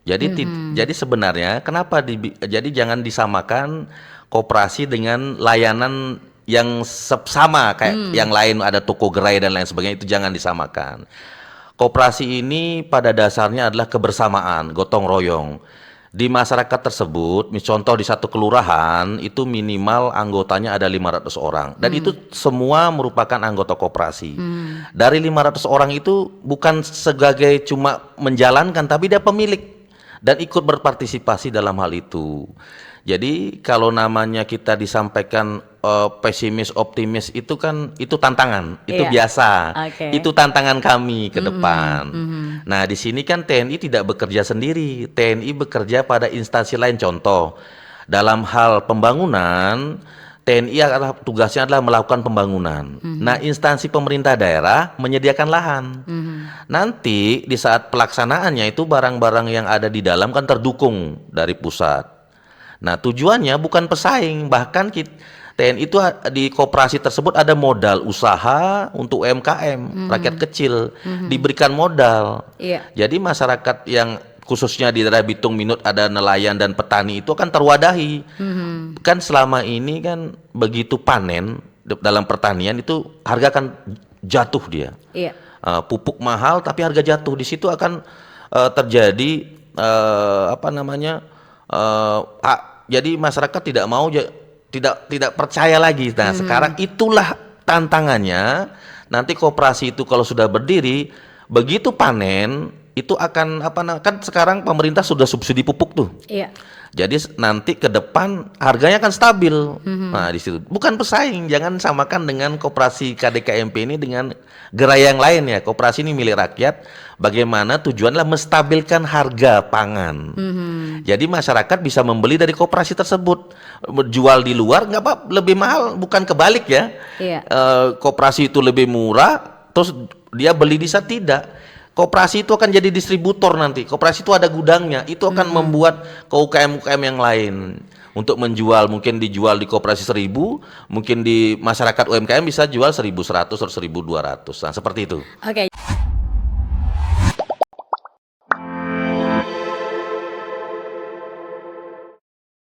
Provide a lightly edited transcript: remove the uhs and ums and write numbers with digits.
Jadi sebenarnya kenapa jadi jangan disamakan koperasi dengan layanan yang sama kayak yang lain, ada toko gerai dan lain sebagainya, itu jangan disamakan. Koperasi ini pada dasarnya adalah kebersamaan, gotong royong. Di masyarakat tersebut, contoh di satu kelurahan itu minimal anggotanya ada 500 orang dan itu semua merupakan anggota koperasi. Dari 500 orang itu bukan sebagai cuma menjalankan, tapi dia pemilik dan ikut berpartisipasi dalam hal itu. Jadi kalau namanya kita disampaikan pesimis, optimis, itu kan itu tantangan, itu biasa. Itu tantangan kami ke depan. Nah, di sini kan TNI tidak bekerja sendiri. TNI bekerja pada instansi lain. Contoh, dalam hal pembangunan, TNI tugasnya adalah melakukan pembangunan. Nah, instansi pemerintah daerah menyediakan lahan. Nanti di saat pelaksanaannya itu barang-barang yang ada di dalam kan terdukung dari pusat. Nah, tujuannya bukan pesaing, bahkan TNI itu di koperasi tersebut ada modal usaha untuk UMKM, rakyat kecil, diberikan modal. Jadi masyarakat yang khususnya di daerah Bitung Minut ada nelayan dan petani itu akan terwadahi. Kan selama ini kan begitu panen dalam pertanian itu harga akan jatuh dia. Pupuk mahal tapi harga jatuh, di situ akan terjadi jadi masyarakat tidak mau tidak percaya lagi. Nah, sekarang itulah tantangannya. Nanti koperasi itu kalau sudah berdiri, begitu panen itu akan kan sekarang pemerintah sudah subsidi pupuk tuh. Jadi nanti ke depan harganya akan stabil. Nah, di situ bukan pesaing, jangan samakan dengan koperasi KDKMP ini dengan gerai yang lain ya. Koperasi ini milik rakyat. Bagaimana tujuannya menstabilkan harga pangan. Jadi masyarakat bisa membeli dari koperasi tersebut. Jual di luar nggak apa lebih mahal, bukan kebalik ya. Koperasi itu lebih murah, terus dia beli di sana, tidak. Koperasi itu akan jadi distributor nanti. Koperasi itu ada gudangnya. Itu akan membuat ke UKM-UKM yang lain untuk menjual, mungkin dijual di koperasi 1000, mungkin di masyarakat UMKM bisa jual 1100 atau 1200. Nah, seperti itu.